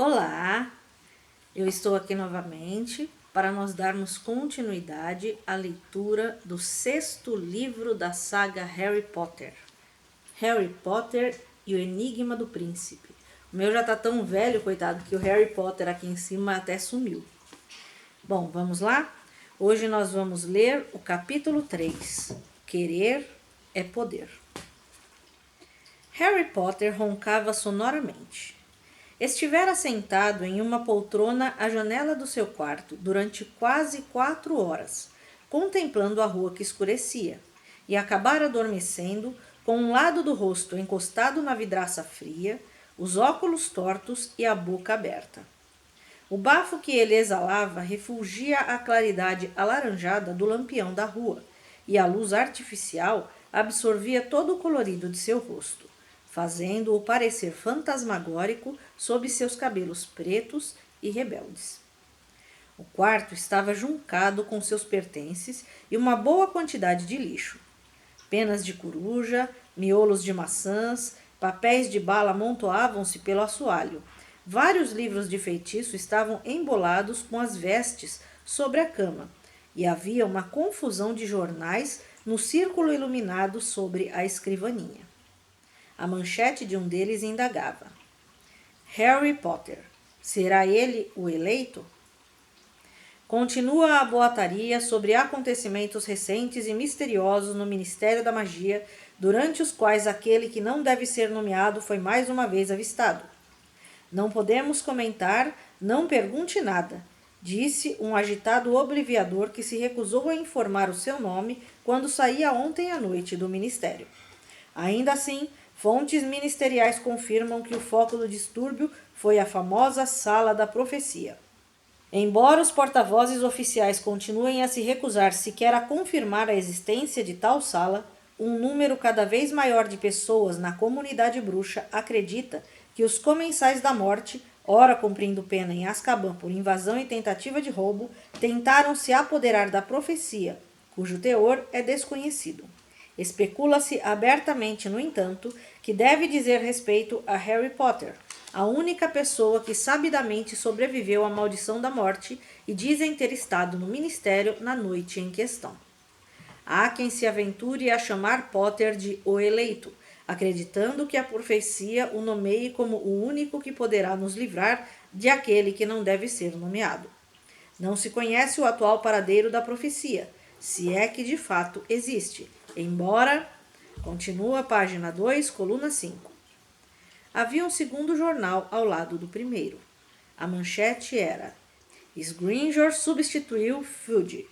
Olá, eu estou aqui novamente para nós darmos continuidade à leitura do 6º livro da saga Harry Potter. Harry Potter e o Enigma do Príncipe. O meu já tá tão velho, coitado, que o Harry Potter aqui em cima até sumiu. Bom, vamos lá? Hoje nós vamos ler o capítulo 3. Querer é poder. Harry Potter roncava sonoramente. Estivera sentado em uma poltrona à janela do seu quarto durante quase 4 horas, contemplando a rua que escurecia, e acabara adormecendo com um lado do rosto encostado na vidraça fria, os óculos tortos e a boca aberta. O bafo que ele exalava refulgia a claridade alaranjada do lampião da rua, e a luz artificial absorvia todo o colorido de seu rosto, fazendo-o parecer fantasmagórico sob seus cabelos pretos e rebeldes. O quarto estava juncado com seus pertences e uma boa quantidade de lixo. Penas de coruja, miolos de maçãs, papéis de bala amontoavam-se pelo assoalho. Vários livros de feitiço estavam embolados com as vestes sobre a cama, e havia uma confusão de jornais no círculo iluminado sobre a escrivaninha. A manchete de um deles indagava: Harry Potter, será ele o eleito? Continua a boataria sobre acontecimentos recentes e misteriosos no Ministério da Magia, durante os quais aquele que não deve ser nomeado foi mais uma vez avistado. Não podemos comentar, não pergunte nada, disse um agitado obliviador que se recusou a informar o seu nome quando saía ontem à noite do Ministério. Ainda assim, fontes ministeriais confirmam que o foco do distúrbio foi a famosa Sala da Profecia. Embora os porta-vozes oficiais continuem a se recusar sequer a confirmar a existência de tal sala, um número cada vez maior de pessoas na comunidade bruxa acredita que os comensais da morte, ora cumprindo pena em Azkaban por invasão e tentativa de roubo, tentaram se apoderar da profecia, cujo teor é desconhecido. Especula-se abertamente, no entanto, que deve dizer respeito a Harry Potter, a única pessoa que sabidamente sobreviveu à maldição da morte e dizem ter estado no ministério na noite em questão. Há quem se aventure a chamar Potter de o eleito, acreditando que a profecia o nomeie como o único que poderá nos livrar de aquele que não deve ser nomeado. Não se conhece o atual paradeiro da profecia, se é que de fato existe, embora... Continua a página 2, coluna 5. Havia um segundo jornal ao lado do primeiro. A manchete era: Scrimgeour substituiu Fudge.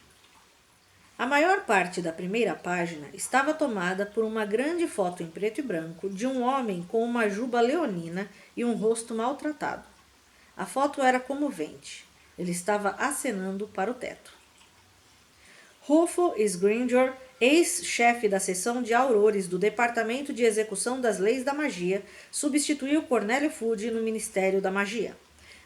A maior parte da primeira página estava tomada por uma grande foto em preto e branco de um homem com uma juba leonina e um rosto maltratado. A foto era comovente. Ele estava acenando para o teto. Rufo Scrimgeour, ex-chefe da seção de aurores do Departamento de Execução das Leis da Magia, substituiu Cornélio Fudge no Ministério da Magia.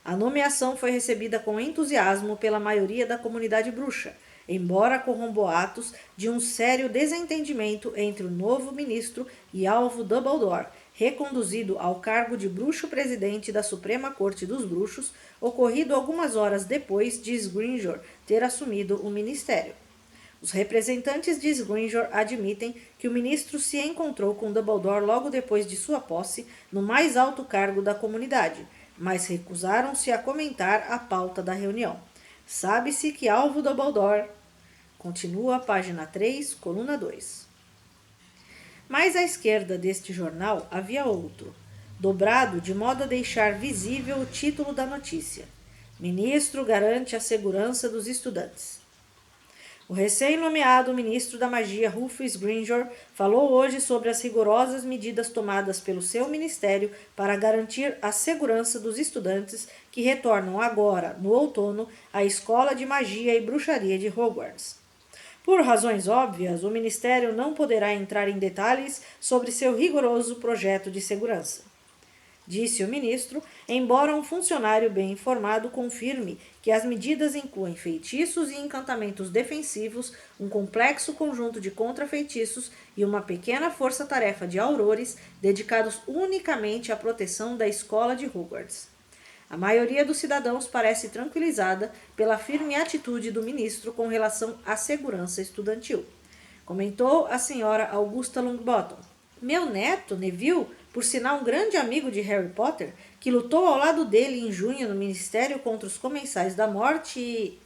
A nomeação foi recebida com entusiasmo pela maioria da comunidade bruxa, embora corram boatos de um sério desentendimento entre o novo ministro e Alvo Dumbledore, reconduzido ao cargo de bruxo-presidente da Suprema Corte dos Bruxos, ocorrido algumas horas depois de Scrimgeour ter assumido o ministério. Os representantes de Scrimgeour admitem que o ministro se encontrou com Dumbledore logo depois de sua posse no mais alto cargo da comunidade, mas recusaram-se a comentar a pauta da reunião. Sabe-se que Alvo Dumbledore... Continua a página 3, coluna 2. Mais à esquerda deste jornal havia outro, dobrado de modo a deixar visível o título da notícia. Ministro garante a segurança dos estudantes. O recém-nomeado ministro da Magia, Rufo Scrimgeour, falou hoje sobre as rigorosas medidas tomadas pelo seu ministério para garantir a segurança dos estudantes que retornam agora, no outono, à Escola de Magia e Bruxaria de Hogwarts. Por razões óbvias, o ministério não poderá entrar em detalhes sobre seu rigoroso projeto de segurança. Disse o ministro, embora um funcionário bem informado confirme que as medidas incluem feitiços e encantamentos defensivos, um complexo conjunto de contrafeitiços e uma pequena força-tarefa de aurores dedicados unicamente à proteção da escola de Hogwarts. A maioria dos cidadãos parece tranquilizada pela firme atitude do ministro com relação à segurança estudantil, comentou a senhora Augusta Longbottom. Meu neto, Neville, por sinal um grande amigo de Harry Potter, que lutou ao lado dele em junho no Ministério contra os Comensais da Morte e...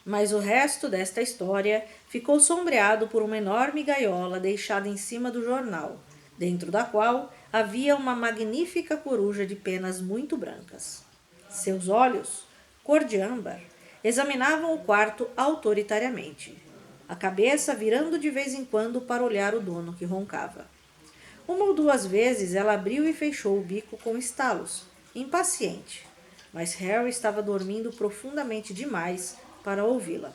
Mas o resto desta história ficou sombreado por uma enorme gaiola deixada em cima do jornal, dentro da qual havia uma magnífica coruja de penas muito brancas. Seus olhos, cor de âmbar, examinavam o quarto autoritariamente, a cabeça virando de vez em quando para olhar o dono que roncava. Uma ou duas vezes ela abriu e fechou o bico com estalos, impaciente, mas Harry estava dormindo profundamente demais para ouvi-la.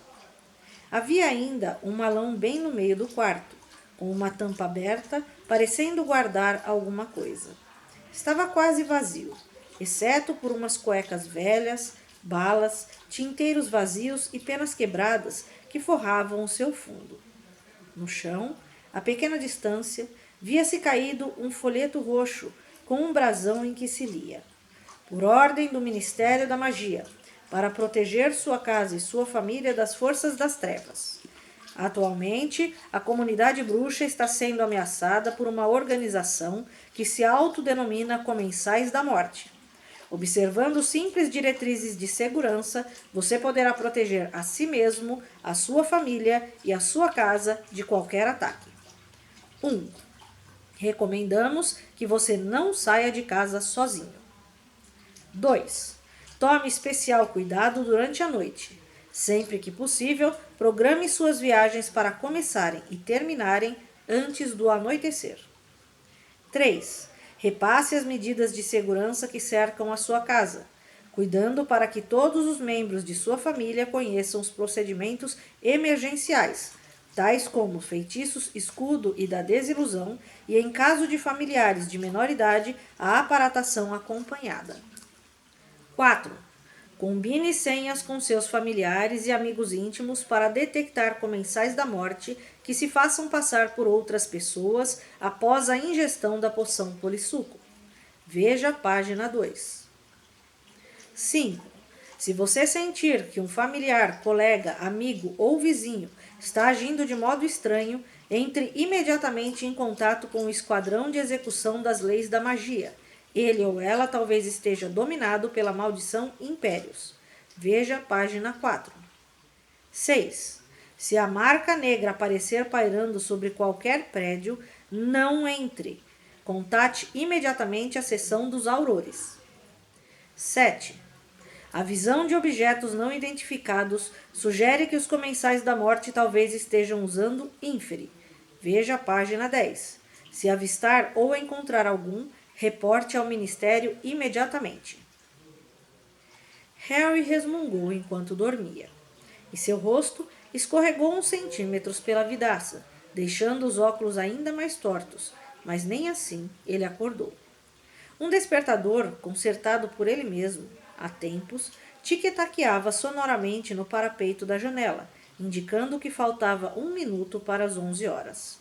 Havia ainda um malão bem no meio do quarto, com uma tampa aberta, parecendo guardar alguma coisa. Estava quase vazio, exceto por umas cuecas velhas, balas, tinteiros vazios e penas quebradas que forravam o seu fundo. No chão, a pequena distância, via-se caído um folheto roxo com um brasão em que se lia: por ordem do Ministério da Magia, para proteger sua casa e sua família das forças das trevas. Atualmente, a comunidade bruxa está sendo ameaçada por uma organização que se autodenomina Comensais da Morte. Observando simples diretrizes de segurança, você poderá proteger a si mesmo, a sua família e a sua casa de qualquer ataque. 1. Recomendamos que você não saia de casa sozinho. 2. Tome especial cuidado durante a noite. Sempre que possível, programe suas viagens para começarem e terminarem antes do anoitecer. 3. Repasse as medidas de segurança que cercam a sua casa, cuidando para que todos os membros de sua família conheçam os procedimentos emergenciais, tais como feitiços, escudo e da desilusão, e em caso de familiares de menor idade, a aparatação acompanhada. 4. Combine senhas com seus familiares e amigos íntimos para detectar comensais da morte que se façam passar por outras pessoas após a ingestão da poção polissuco. Veja a página 2. 5. Se você sentir que um familiar, colega, amigo ou vizinho está agindo de modo estranho, entre imediatamente em contato com o Esquadrão de Execução das Leis da Magia. Ele ou ela talvez esteja dominado pela maldição Impérios. Veja página 4. 6. Se a marca negra aparecer pairando sobre qualquer prédio, não entre. Contate imediatamente a seção dos aurores. 7. A visão de objetos não identificados sugere que os comensais da morte talvez estejam usando ínferi. Veja a página 10. Se avistar ou encontrar algum, reporte ao Ministério imediatamente. Harry resmungou enquanto dormia, e seu rosto escorregou uns centímetros pela vidraça, deixando os óculos ainda mais tortos, mas nem assim ele acordou. Um despertador, consertado por ele mesmo, há tempos, tic-taqueava sonoramente no parapeito da janela, indicando que faltava 1 minuto para as 11 horas.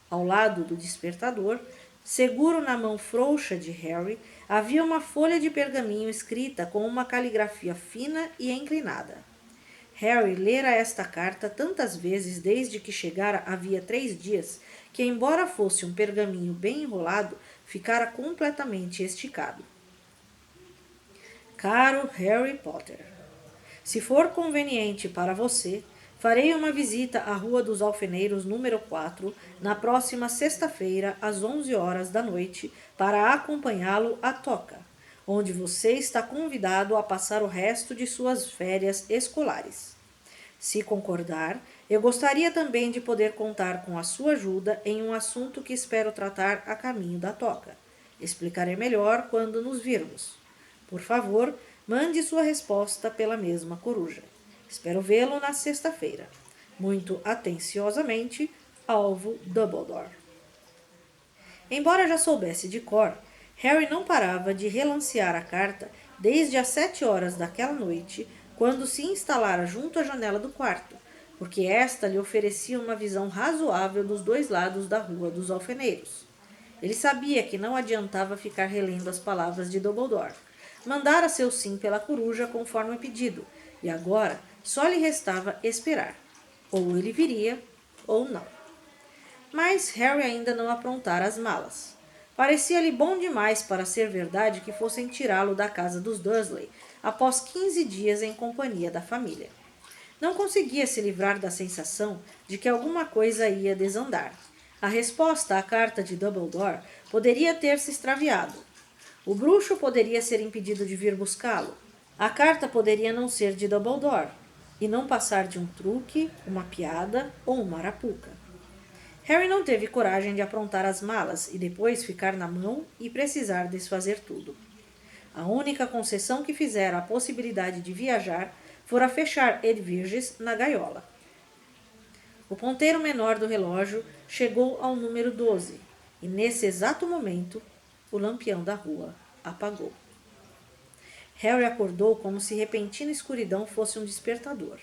Ao lado do despertador, seguro na mão frouxa de Harry, havia uma folha de pergaminho escrita com uma caligrafia fina e inclinada. Harry lera esta carta tantas vezes desde que chegara havia 3 dias, que, embora fosse um pergaminho bem enrolado, ficara completamente esticado. Caro Harry Potter, se for conveniente para você, farei uma visita à Rua dos Alfeneiros número 4 na próxima sexta-feira às 11 horas da noite para acompanhá-lo à toca, onde você está convidado a passar o resto de suas férias escolares. Se concordar, eu gostaria também de poder contar com a sua ajuda em um assunto que espero tratar a caminho da toca. Explicarei melhor quando nos virmos. Por favor, mande sua resposta pela mesma coruja. Espero vê-lo na sexta-feira. Muito atenciosamente, Alvo Dumbledore. Embora já soubesse de cor, Harry não parava de relancear a carta desde as 7 horas daquela noite, quando se instalara junto à janela do quarto, porque esta lhe oferecia uma visão razoável dos 2 lados da Rua dos Alfeneiros. Ele sabia que não adiantava ficar relendo as palavras de Dumbledore, Mandara seu sim pela coruja conforme pedido, e agora só lhe restava esperar. Ou ele viria, ou não. Mas Harry ainda não aprontara as malas. Parecia-lhe bom demais para ser verdade que fossem tirá-lo da casa dos Dursley após 15 dias em companhia da família. Não conseguia se livrar da sensação de que alguma coisa ia desandar. A resposta à carta de Dumbledore poderia ter se extraviado. O bruxo poderia ser impedido de vir buscá-lo. A carta poderia não ser de Dumbledore e não passar de um truque, uma piada ou uma arapuca. Harry não teve coragem de aprontar as malas e depois ficar na mão e precisar desfazer tudo. A única concessão que fizera à possibilidade de viajar fora fechar Edviges na gaiola. O ponteiro menor do relógio chegou ao número 12 e, nesse exato momento, o lampião da rua apagou. Harry acordou como se repentina escuridão fosse um despertador.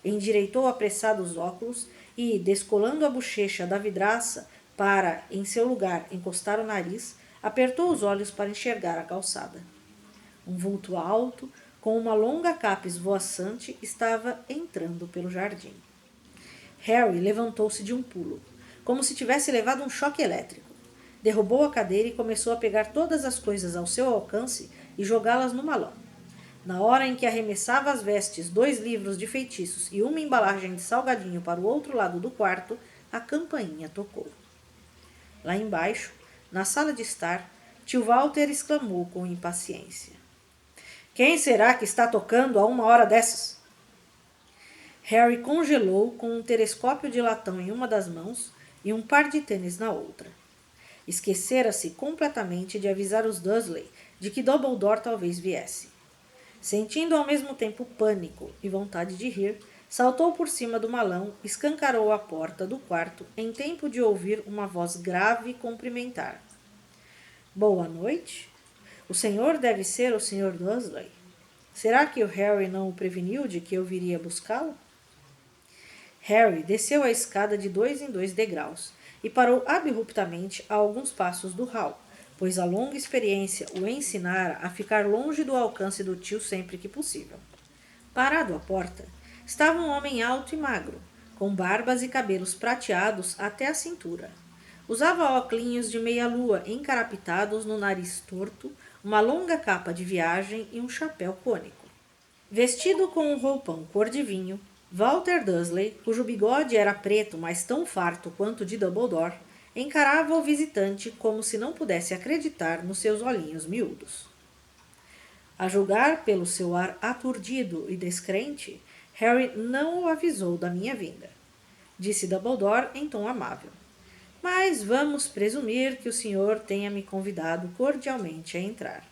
Endireitou apressado os óculos e, descolando a bochecha da vidraça para, em seu lugar, encostar o nariz, apertou os olhos para enxergar a calçada. Um vulto alto, com uma longa capa esvoaçante, estava entrando pelo jardim. Harry levantou-se de um pulo, como se tivesse levado um choque elétrico. Derrubou a cadeira e começou a pegar todas as coisas ao seu alcance e jogá-las no malão. Na hora em que arremessava as vestes, 2 livros de feitiços e uma embalagem de salgadinho para o outro lado do quarto, a campainha tocou. Lá embaixo, na sala de estar, tio Walter exclamou com impaciência: "Quem será que está tocando a uma hora dessas?" Harry congelou com um telescópio de latão em uma das mãos e um par de tênis na outra. Esquecera-se completamente de avisar os Dursley de que Dumbledore talvez viesse. Sentindo ao mesmo tempo pânico e vontade de rir, saltou por cima do malão, escancarou a porta do quarto em tempo de ouvir uma voz grave cumprimentar. "Boa noite. O senhor deve ser o Sr. Dursley. Será que o Harry não o preveniu de que eu viria buscá-lo?" Harry desceu a escada de 2 em 2 degraus e parou abruptamente a alguns passos do hall, pois a longa experiência o ensinara a ficar longe do alcance do tio sempre que possível. Parado à porta, estava um homem alto e magro, com barbas e cabelos prateados até a cintura. Usava óculos de meia-lua encarapitados no nariz torto, uma longa capa de viagem e um chapéu cônico. Vestido com um roupão cor de vinho, Walter Dursley, cujo bigode era preto, mas tão farto quanto o de Dumbledore, encarava o visitante como se não pudesse acreditar nos seus olhinhos miúdos. A julgar pelo seu ar aturdido e descrente, Harry não o avisou da minha vinda. Disse Dumbledore em tom amável. Mas vamos presumir que o senhor tenha me convidado cordialmente a entrar.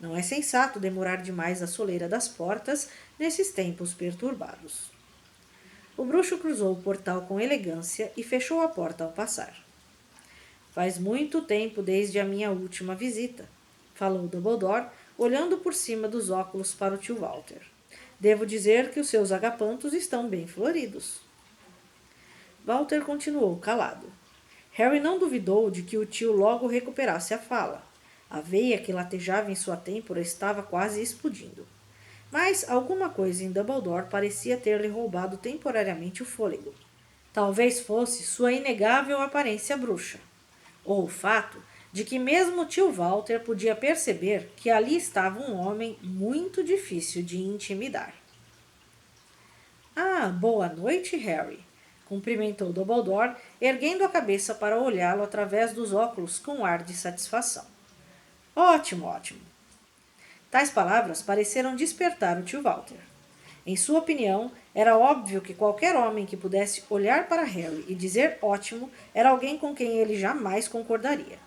Não é sensato demorar demais a soleira das portas nesses tempos perturbados. O bruxo cruzou o portal com elegância e fechou a porta ao passar. Faz muito tempo desde a minha última visita, falou Dumbledore, olhando por cima dos óculos para o tio Walter. Devo dizer que os seus agapantos estão bem floridos. Walter continuou calado. Harry não duvidou de que o tio logo recuperasse a fala. A veia que latejava em sua têmpora estava quase explodindo. Mas alguma coisa em Dumbledore parecia ter-lhe roubado temporariamente o fôlego. Talvez fosse sua inegável aparência bruxa, ou o fato de que mesmo tio Walter podia perceber que ali estava um homem muito difícil de intimidar. "Ah, boa noite, Harry", cumprimentou Dumbledore, erguendo a cabeça para olhá-lo através dos óculos com ar de satisfação. "Ótimo, ótimo." Tais palavras pareceram despertar o tio Walter. Em sua opinião, era óbvio que qualquer homem que pudesse olhar para Harry e dizer ótimo era alguém com quem ele jamais concordaria.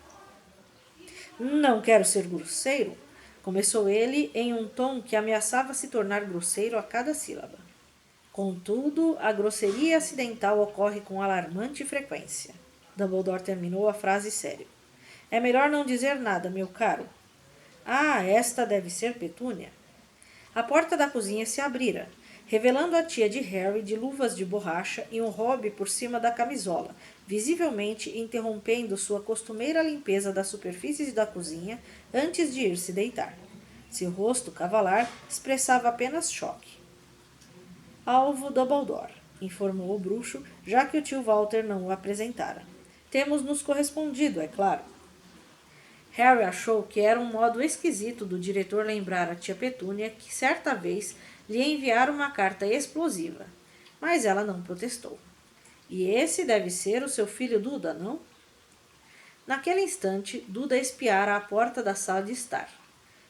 "Não quero ser grosseiro", começou ele em um tom que ameaçava se tornar grosseiro a cada sílaba. "Contudo, a grosseria acidental ocorre com alarmante frequência." Dumbledore terminou a frase sério. "É melhor não dizer nada, meu caro." "Ah, esta deve ser Petúnia." A porta da cozinha se abrira, revelando a tia de Harry de luvas de borracha e um robe por cima da camisola, visivelmente interrompendo sua costumeira limpeza das superfícies da cozinha antes de ir se deitar. Seu rosto cavalar expressava apenas choque. Alvo Dumbledore, informou o bruxo, já que o tio Walter não o apresentara. Temos nos correspondido, é claro. Harry achou que era um modo esquisito do diretor lembrar a tia Petúnia que certa vez lhe enviara uma carta explosiva, mas ela não protestou. E esse deve ser o seu filho Duda, não? Naquele instante, Duda espiara a porta da sala de estar.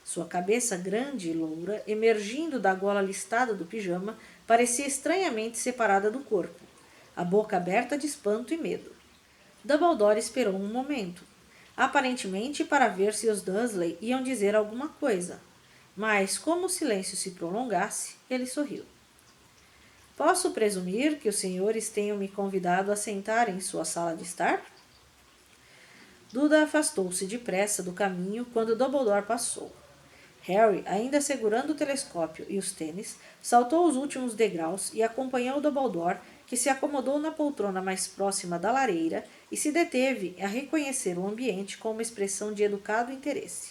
Sua cabeça grande e loura, emergindo da gola listada do pijama, parecia estranhamente separada do corpo, a boca aberta de espanto e medo. Dumbledore esperou um momento, aparentemente para ver se os Dursley iam dizer alguma coisa, mas como o silêncio se prolongasse, ele sorriu. Posso presumir que os senhores tenham me convidado a sentar em sua sala de estar? Duda afastou-se depressa do caminho quando Dumbledore passou. Harry, ainda segurando o telescópio e os tênis, saltou os últimos degraus e acompanhou Dumbledore, que se acomodou na poltrona mais próxima da lareira e se deteve a reconhecer o ambiente com uma expressão de educado interesse.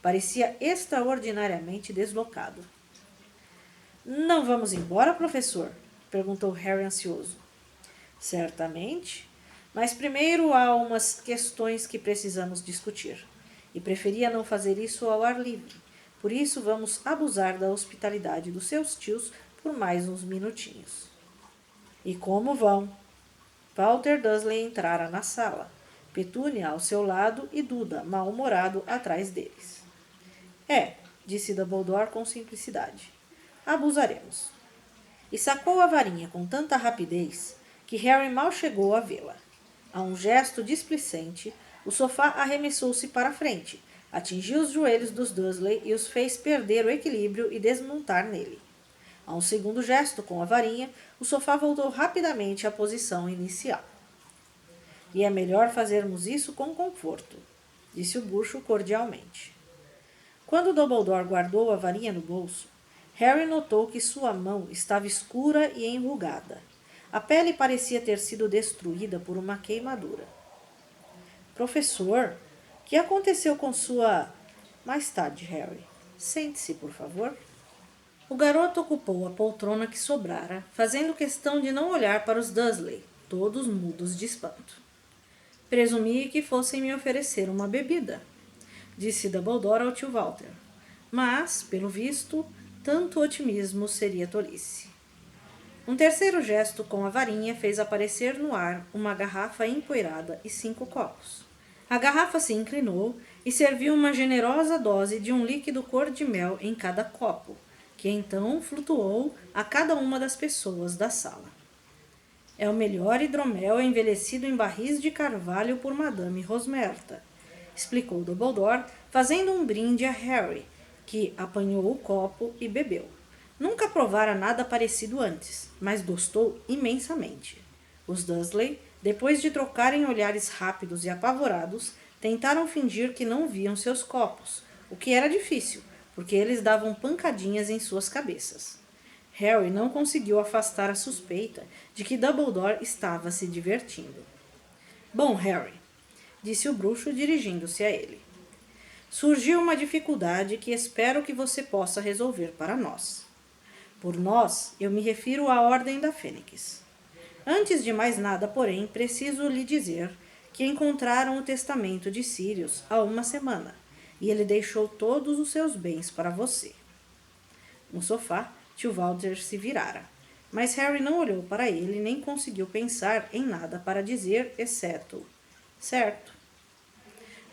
Parecia extraordinariamente deslocado. Não vamos embora, professor? Perguntou Harry ansioso. Certamente, mas primeiro há umas questões que precisamos discutir, e preferia não fazer isso ao ar livre. Por isso vamos abusar da hospitalidade dos seus tios por mais uns minutinhos. E como vão? Walter Dursley entrara na sala, Petúnia ao seu lado e Duda, mal-humorado, atrás deles. Disse Dumbledore com simplicidade. Abusaremos. E sacou a varinha com tanta rapidez que Harry mal chegou a vê-la. A um gesto displicente, o sofá arremessou-se para a frente, atingiu os joelhos dos Dursley e os fez perder o equilíbrio e desmontar nele. A um segundo gesto com a varinha, o sofá voltou rapidamente à posição inicial. E é melhor fazermos isso com conforto, disse o bruxo cordialmente. Quando Dumbledore guardou a varinha no bolso, Harry notou que sua mão estava escura e enrugada. A pele parecia ter sido destruída por uma queimadura. Professor, o que aconteceu com sua... Mais tarde, Harry. Sente-se, por favor. O garoto ocupou a poltrona que sobrara, fazendo questão de não olhar para os Dursley, todos mudos de espanto. Presumi que fossem me oferecer uma bebida, disse Dumbledore ao tio Walter. Mas, pelo visto, tanto otimismo seria tolice. Um terceiro gesto com a varinha fez aparecer no ar uma garrafa empoeirada e 5 copos. A garrafa se inclinou e serviu uma generosa dose de um líquido cor de mel em cada copo, que então flutuou a cada uma das pessoas da sala. É o melhor hidromel envelhecido em barris de carvalho por Madame Rosmerta, explicou Dumbledore, fazendo um brinde a Harry, que apanhou o copo e bebeu. Nunca provara nada parecido antes, mas gostou imensamente. Os Dursley, depois de trocarem olhares rápidos e apavorados, tentaram fingir que não viam seus copos, o que era difícil, porque eles davam pancadinhas em suas cabeças. Harry não conseguiu afastar a suspeita de que Dumbledore estava se divertindo. Bom, Harry, disse o bruxo dirigindo-se a ele. Surgiu uma dificuldade que espero que você possa resolver para nós. Por nós, eu me refiro à Ordem da Fênix. Antes de mais nada, porém, preciso lhe dizer que encontraram o testamento de Sirius há uma semana, e ele deixou todos os seus bens para você. No sofá, tio Walter se virara, mas Harry não olhou para ele nem conseguiu pensar em nada para dizer, exceto... Certo.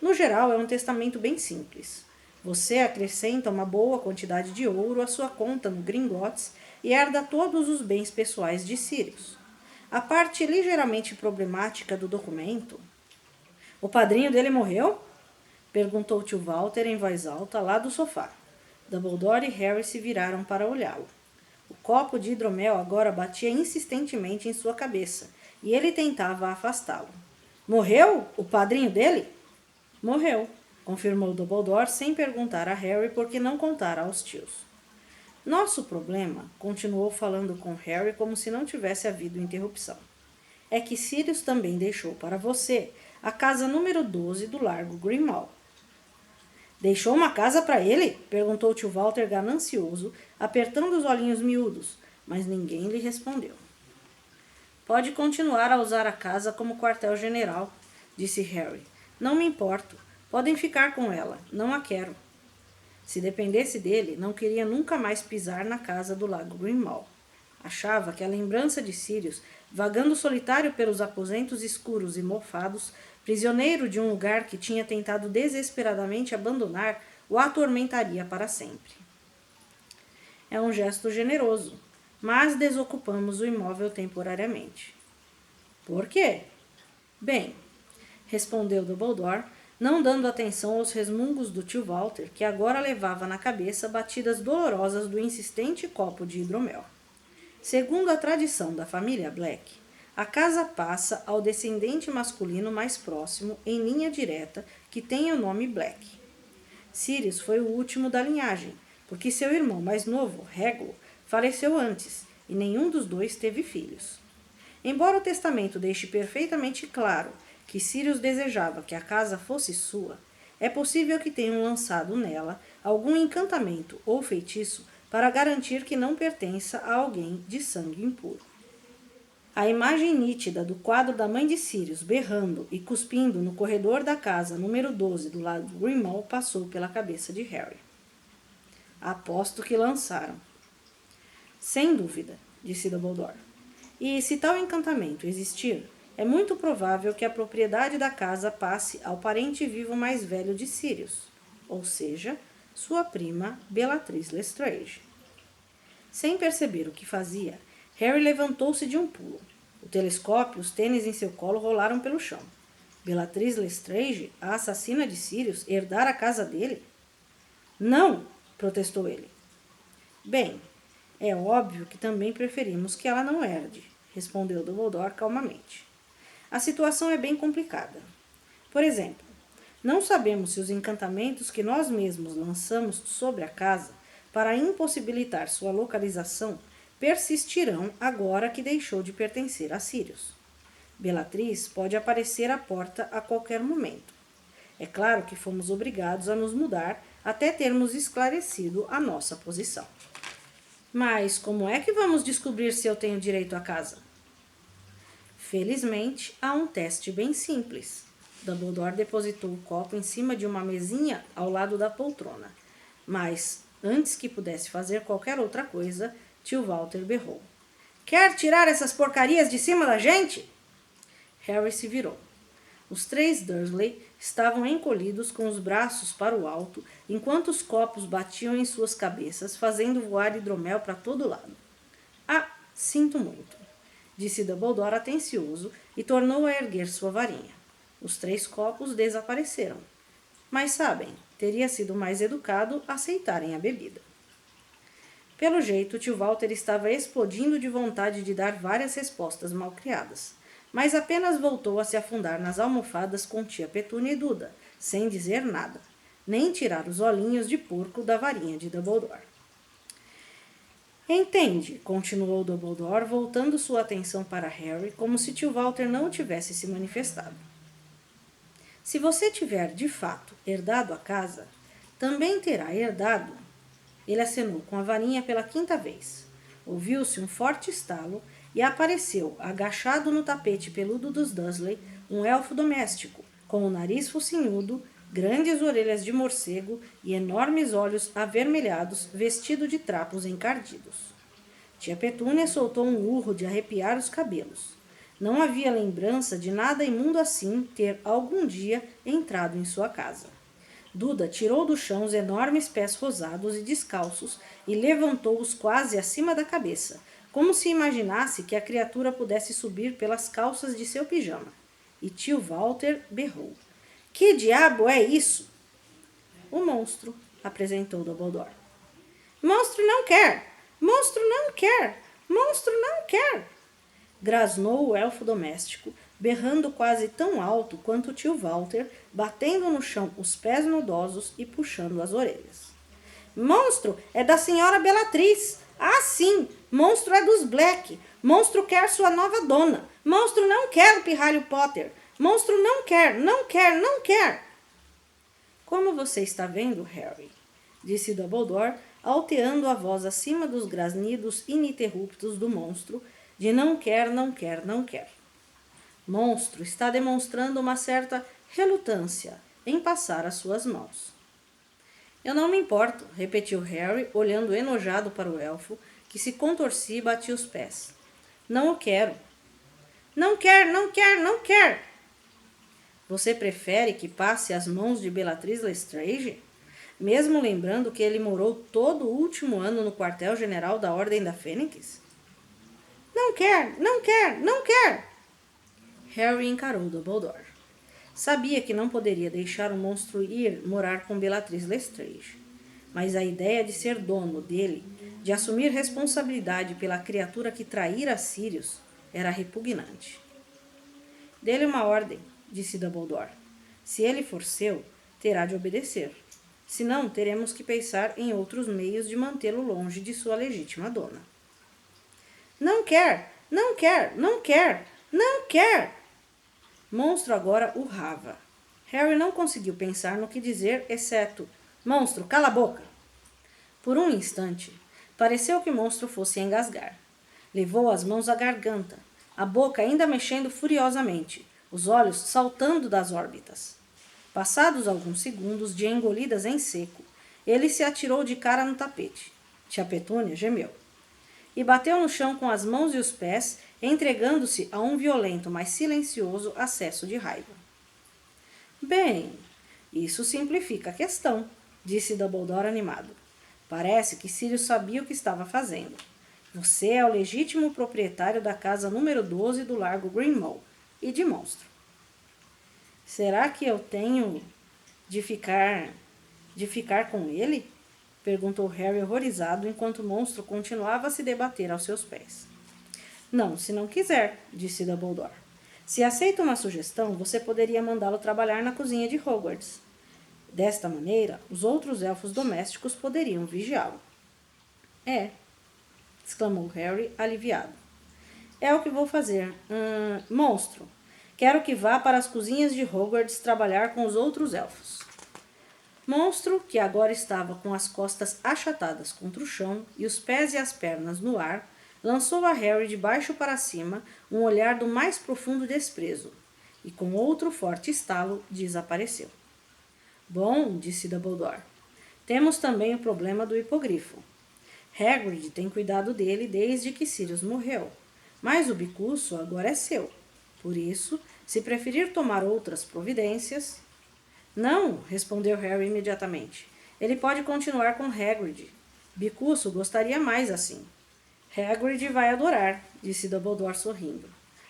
No geral, é um testamento bem simples. Você acrescenta uma boa quantidade de ouro à sua conta no Gringotts e herda todos os bens pessoais de Sirius. A parte ligeiramente problemática do documento... O padrinho dele morreu? Perguntou tio Walter em voz alta lá do sofá. Dumbledore e Harry se viraram para olhá-lo. O copo de hidromel agora batia insistentemente em sua cabeça e ele tentava afastá-lo. Morreu? O padrinho dele? Morreu, confirmou Dumbledore sem perguntar a Harry por que não contara aos tios. Nosso problema, continuou falando com Harry como se não tivesse havido interrupção, é que Sirius também deixou para você a casa número 12 do Largo Grimmauld. Deixou uma casa para ele? Perguntou tio Walter ganancioso, apertando os olhinhos miúdos, mas ninguém lhe respondeu. Pode continuar a usar a casa como quartel-general, disse Harry. Não me importo. Podem ficar com ela. Não a quero. Se dependesse dele, não queria nunca mais pisar na casa do Lago Grimmauld. Achava que a lembrança de Sirius, vagando solitário pelos aposentos escuros e mofados, prisioneiro de um lugar que tinha tentado desesperadamente abandonar, o atormentaria para sempre. É um gesto generoso, mas desocupamos o imóvel temporariamente. Por quê? Bem, respondeu Dumbledore, não dando atenção aos resmungos do tio Walter, que agora levava na cabeça batidas dolorosas do insistente copo de hidromel. Segundo a tradição da família Black, a casa passa ao descendente masculino mais próximo, em linha direta, que tem o nome Black. Sirius foi o último da linhagem, porque seu irmão mais novo, Regulus, faleceu antes, e nenhum dos dois teve filhos. Embora o testamento deixe perfeitamente claro que Sirius desejava que a casa fosse sua, é possível que tenham lançado nela algum encantamento ou feitiço para garantir que não pertença a alguém de sangue impuro. A imagem nítida do quadro da mãe de Sirius berrando e cuspindo no corredor da casa número 12 do lado do Grimmauld passou pela cabeça de Harry. Aposto que lançaram. Sem dúvida, disse Dumbledore. E se tal encantamento existir, é muito provável que a propriedade da casa passe ao parente vivo mais velho de Sirius, ou seja, sua prima Bellatrix Lestrange. Sem perceber o que fazia, Harry levantou-se de um pulo. O telescópio e os tênis em seu colo rolaram pelo chão. Bellatrix Lestrange, a assassina de Sirius, herdar a casa dele? Não! Protestou ele. Bem, é óbvio que também preferimos que ela não herde, respondeu Dumbledore calmamente. A situação é bem complicada. Por exemplo, não sabemos se os encantamentos que nós mesmos lançamos sobre a casa para impossibilitar sua localização persistirão agora que deixou de pertencer a Sirius. Bellatrix pode aparecer à porta a qualquer momento. É claro que fomos obrigados a nos mudar até termos esclarecido a nossa posição. Mas como é que vamos descobrir se eu tenho direito à casa? Felizmente, há um teste bem simples. Dumbledore depositou o copo em cima de uma mesinha ao lado da poltrona. Mas, antes que pudesse fazer qualquer outra coisa, tio Walter berrou. Quer tirar essas porcarias de cima da gente? Harry se virou. Os 3 Dursley estavam encolhidos com os braços para o alto, enquanto os copos batiam em suas cabeças, fazendo voar hidromel para todo lado. Ah, sinto muito, disse Dumbledore atencioso e tornou a erguer sua varinha. Os 3 copos desapareceram. Mas sabem, teria sido mais educado aceitarem a bebida. Pelo jeito, tio Walter estava explodindo de vontade de dar várias respostas malcriadas, mas apenas voltou a se afundar nas almofadas com tia Petúnia e Duda, sem dizer nada, nem tirar os olhinhos de porco da varinha de Dumbledore. Entende, continuou Dumbledore, voltando sua atenção para Harry, como se tio Walter não tivesse se manifestado. Se você tiver, de fato, herdado a casa, também terá herdado. Ele acenou com a varinha pela 5ª vez. Ouviu-se um forte estalo e apareceu, agachado no tapete peludo dos Dursley, um elfo doméstico, com o nariz focinhudo, grandes orelhas de morcego e enormes olhos avermelhados, vestido de trapos encardidos. Tia Petúnia soltou um urro de arrepiar os cabelos. Não havia lembrança de nada imundo assim ter algum dia entrado em sua casa. Duda tirou do chão os enormes pés rosados e descalços e levantou-os quase acima da cabeça, como se imaginasse que a criatura pudesse subir pelas calças de seu pijama. E tio Walter berrou. Que diabo é isso? O monstro, apresentou Dumbledore. Monstro não quer! Monstro não quer! Monstro não quer! Grasnou o elfo doméstico, berrando quase tão alto quanto o tio Walter, batendo no chão os pés nodosos e puxando as orelhas. Monstro é da senhora Bellatrix! Ah, sim! Monstro é dos Black! Monstro quer sua nova dona! Monstro não quer o pirralho Potter! Monstro não quer, não quer, não quer! Como você está vendo, Harry? Disse Dumbledore, alteando a voz acima dos grasnidos ininterruptos do monstro, de não quer, não quer, não quer. Monstro está demonstrando uma certa relutância em passar as suas mãos. Eu não me importo, repetiu Harry, olhando enojado para o elfo, que se contorcia e batia os pés. Não o quero. Não quer, não quer, não quer! Você prefere que passe as mãos de Bellatrix Lestrange? Mesmo lembrando que ele morou todo o último ano no quartel-general da Ordem da Fênix? Não quer, não quer, não quer! Harry encarou Dumbledore. Sabia que não poderia deixar o monstro ir morar com Bellatrix Lestrange, mas a ideia de ser dono dele, de assumir responsabilidade pela criatura que traíra Sirius, era repugnante. Dê-lhe uma ordem, disse Dumbledore. Se ele for seu, terá de obedecer. Senão, teremos que pensar em outros meios de mantê-lo longe de sua legítima dona. Não quer, não quer, não quer, não quer! Monstro agora urrava. Harry não conseguiu pensar no que dizer, exceto: Monstro, cala a boca! Por um instante, pareceu que o monstro fosse engasgar. Levou as mãos à garganta, a boca ainda mexendo furiosamente, os olhos saltando das órbitas. Passados alguns segundos de engolidas em seco, ele se atirou de cara no tapete. Tia Petúnia gemeu. E bateu no chão com as mãos e os pés, entregando-se a um violento, mas silencioso acesso de raiva. Bem, isso simplifica a questão, disse Dumbledore animado. Parece que Sirius sabia o que estava fazendo. Você é o legítimo proprietário da casa número 12 do Largo Grimmauld e de monstro. Será que eu tenho de ficar com ele? Perguntou Harry horrorizado enquanto o monstro continuava a se debater aos seus pés. Não, se não quiser, disse Dumbledore. Se aceita uma sugestão, você poderia mandá-lo trabalhar na cozinha de Hogwarts. Desta maneira, os outros elfos domésticos poderiam vigiá-lo. É, exclamou Harry, aliviado. É o que vou fazer. Monstro, quero que vá para as cozinhas de Hogwarts trabalhar com os outros elfos. Monstro, que agora estava com as costas achatadas contra o chão e os pés e as pernas no ar, lançou a Harry de baixo para cima um olhar do mais profundo desprezo e, com outro forte estalo, desapareceu. Bom, disse Dumbledore, temos também o problema do hipogrifo. Hagrid tem cuidado dele desde que Sirius morreu, mas o bicuço agora é seu. Por isso, se preferir tomar outras providências... Não, respondeu Harry imediatamente. Ele pode continuar com Hagrid. Bicuço gostaria mais assim. Hagrid vai adorar, disse Dumbledore sorrindo.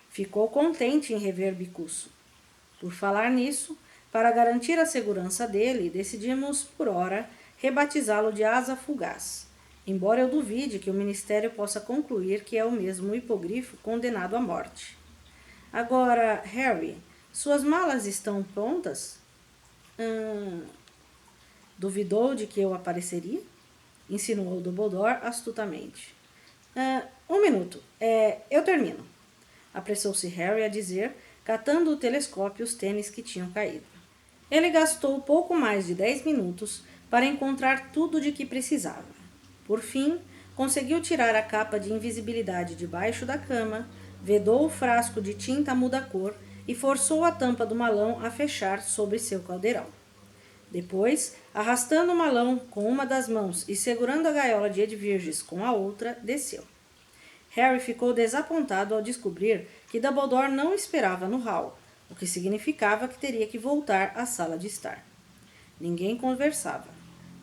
Ficou contente em rever Bicuço. Por falar nisso, para garantir a segurança dele, decidimos, por ora, rebatizá-lo de Asa Fugaz, embora eu duvide que o Ministério possa concluir que é o mesmo hipogrifo condenado à morte. Agora, Harry, suas malas estão prontas? Duvidou de que eu apareceria? Insinuou Dumbledore astutamente. Um minuto, eu termino. Apressou-se Harry a dizer, catando o telescópio e os tênis que tinham caído. Ele gastou pouco mais de 10 minutos para encontrar tudo de que precisava. Por fim, conseguiu tirar a capa de invisibilidade debaixo da cama, vedou o frasco de tinta muda-cor e forçou a tampa do malão a fechar sobre seu caldeirão. Depois, arrastando o malão com uma das mãos e segurando a gaiola de Edvirges com a outra, desceu. Harry ficou desapontado ao descobrir que Dumbledore não esperava no hall, o que significava que teria que voltar à sala de estar. Ninguém conversava.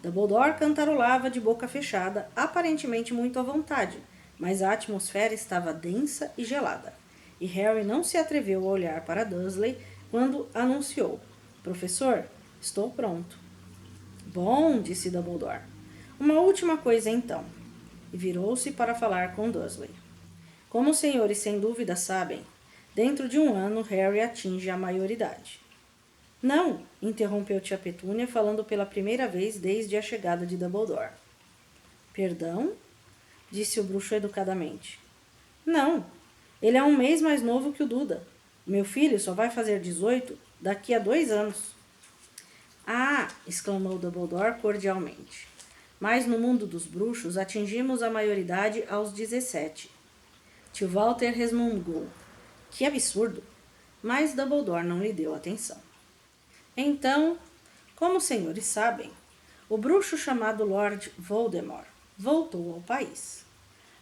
Dumbledore cantarolava de boca fechada, aparentemente muito à vontade, mas a atmosfera estava densa e gelada, e Harry não se atreveu a olhar para Dursley quando anunciou: Professor, estou pronto. Bom, disse Dumbledore. Uma última coisa então. E virou-se para falar com Dursley. Como os senhores sem dúvida sabem, dentro de um ano Harry atinge a maioridade. Não, interrompeu tia Petúnia, falando pela primeira vez desde a chegada de Dumbledore. Perdão? Disse o bruxo educadamente. Não, ele é um mês mais novo que o Duda. Meu filho só vai fazer 18 daqui a 2 anos. Ah! Exclamou Dumbledore cordialmente. Mas no mundo dos bruxos atingimos a maioridade aos 17. Tio Walter resmungou. Que absurdo! Mas Dumbledore não lhe deu atenção. Então, como os senhores sabem, o bruxo chamado Lord Voldemort voltou ao país.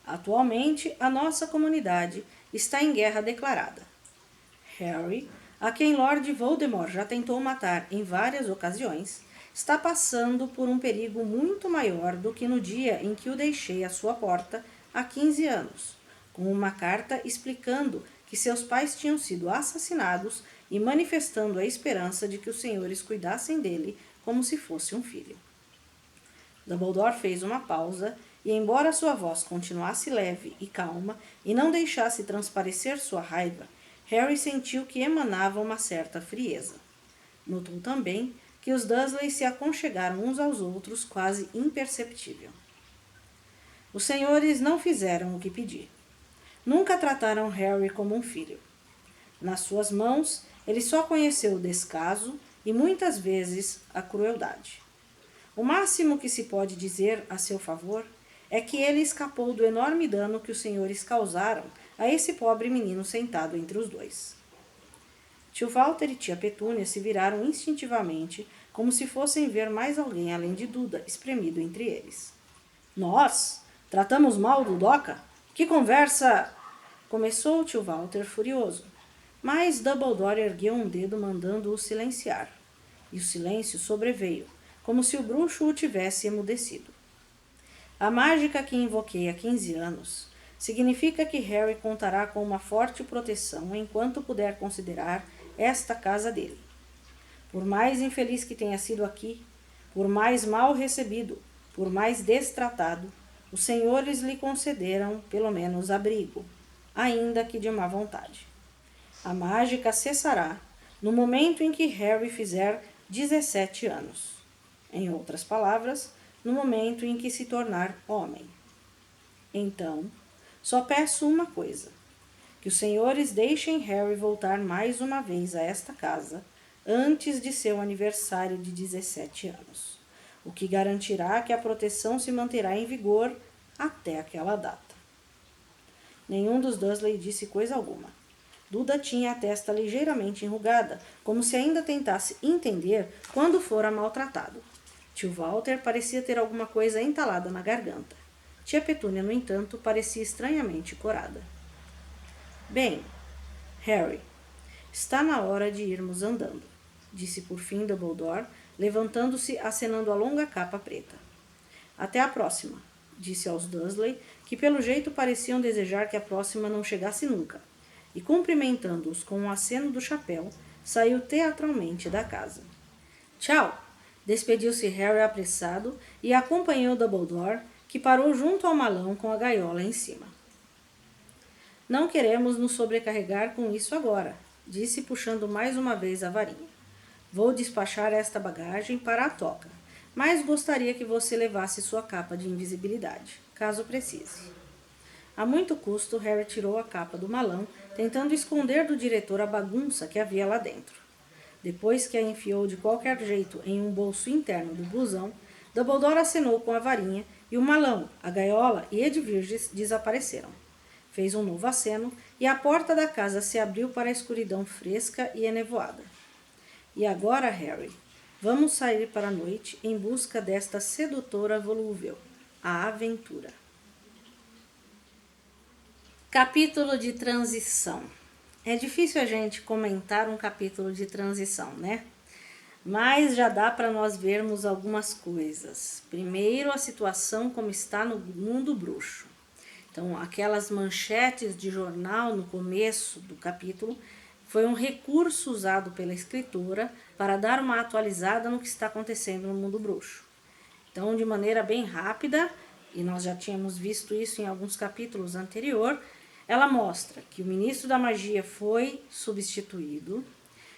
Atualmente, a nossa comunidade está em guerra declarada. Harry, a quem Lord Voldemort já tentou matar em várias ocasiões, está passando por um perigo muito maior do que no dia em que o deixei à sua porta há 15 anos, com uma carta explicando que seus pais tinham sido assassinados e manifestando a esperança de que os senhores cuidassem dele como se fosse um filho. Dumbledore fez uma pausa e, embora sua voz continuasse leve e calma e não deixasse transparecer sua raiva, Harry sentiu que emanava uma certa frieza. Notou também que os Dursley se aconchegaram uns aos outros quase imperceptível. Os senhores não fizeram o que pedi. Nunca trataram Harry como um filho. Nas suas mãos, ele só conheceu o descaso e, muitas vezes, a crueldade. O máximo que se pode dizer a seu favor é que ele escapou do enorme dano que os senhores causaram a esse pobre menino sentado entre os dois. Tio Walter e tia Petúnia se viraram instintivamente, como se fossem ver mais alguém além de Duda espremido entre eles. Nós? Tratamos mal do Doca? Que conversa! Começou o tio Walter furioso, mas Dumbledore ergueu um dedo mandando-o silenciar, e o silêncio sobreveio, como se o bruxo o tivesse emudecido. A mágica que invoquei há 15 anos significa que Harry contará com uma forte proteção enquanto puder considerar esta casa dele. Por mais infeliz que tenha sido aqui, por mais mal recebido, por mais destratado, os senhores lhe concederam pelo menos abrigo, ainda que de má vontade. A mágica cessará no momento em que Harry fizer 17 anos. Em outras palavras, no momento em que se tornar homem. Então, só peço uma coisa, que os senhores deixem Harry voltar mais uma vez a esta casa antes de seu aniversário de 17 anos, o que garantirá que a proteção se manterá em vigor até aquela data. Nenhum dos Dursley disse coisa alguma. Duda tinha a testa ligeiramente enrugada, como se ainda tentasse entender quando fora maltratado. Tio Walter parecia ter alguma coisa entalada na garganta. Tia Petúnia, no entanto, parecia estranhamente corada. Bem, Harry, está na hora de irmos andando, disse por fim Dumbledore, levantando-se acenando a longa capa preta. Até a próxima, disse aos Dursley, que pelo jeito pareciam desejar que a próxima não chegasse nunca, e cumprimentando-os com um aceno do chapéu, saiu teatralmente da casa. Tchau! Despediu-se Harry apressado e acompanhou Dumbledore, que parou junto ao malão com a gaiola em cima. Não queremos nos sobrecarregar com isso agora, disse puxando mais uma vez a varinha. Vou despachar esta bagagem para a toca, mas gostaria que você levasse sua capa de invisibilidade, caso precise. A muito custo, Harry tirou a capa do malão, tentando esconder do diretor a bagunça que havia lá dentro. Depois que a enfiou de qualquer jeito em um bolso interno do blusão, Dumbledore acenou com a varinha e o malão, a gaiola e Edvirges desapareceram. Fez um novo aceno e a porta da casa se abriu para a escuridão fresca e enevoada. E agora, Harry, vamos sair para a noite em busca desta sedutora volúvel, a aventura. Capítulo de transição. É difícil a gente comentar um capítulo de transição, né? Mas já dá para nós vermos algumas coisas. Primeiro, a situação como está no mundo bruxo. Então, aquelas manchetes de jornal no começo do capítulo foi um recurso usado pela escritora para dar uma atualizada no que está acontecendo no mundo bruxo. Então, de maneira bem rápida, e nós já tínhamos visto isso em alguns capítulos anteriores, ela mostra que o ministro da magia foi substituído,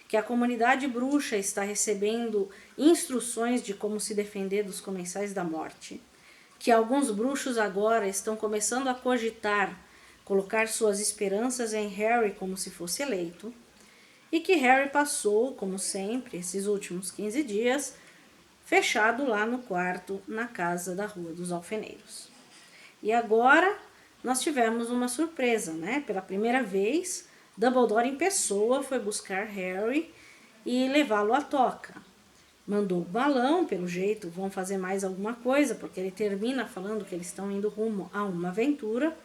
que a comunidade bruxa está recebendo instruções de como se defender dos comensais da morte, que alguns bruxos agora estão começando a cogitar colocar suas esperanças em Harry como se fosse eleito, e que Harry passou, como sempre, esses últimos 15 dias, fechado lá no quarto, na casa da Rua dos Alfeneiros. E agora nós tivemos uma surpresa, né? Pela primeira vez, Dumbledore em pessoa foi buscar Harry e levá-lo à toca. Mandou o balão, pelo jeito vão fazer mais alguma coisa, porque ele termina falando que eles estão indo rumo a uma aventura.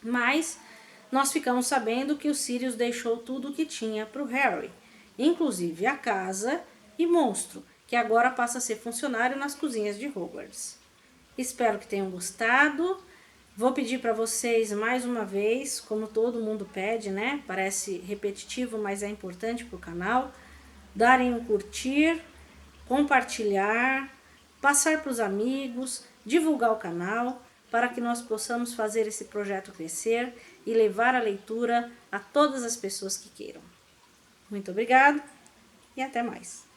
Mas nós ficamos sabendo que o Sirius deixou tudo o que tinha para o Harry, inclusive a casa e monstro, que agora passa a ser funcionário nas cozinhas de Hogwarts. Espero que tenham gostado. Vou pedir para vocês mais uma vez, como todo mundo pede, né? Parece repetitivo, mas é importante para o canal. Darem um curtir, compartilhar, passar para os amigos, divulgar o canal, para que nós possamos fazer esse projeto crescer e levar a leitura a todas as pessoas que queiram. Muito obrigado e até mais.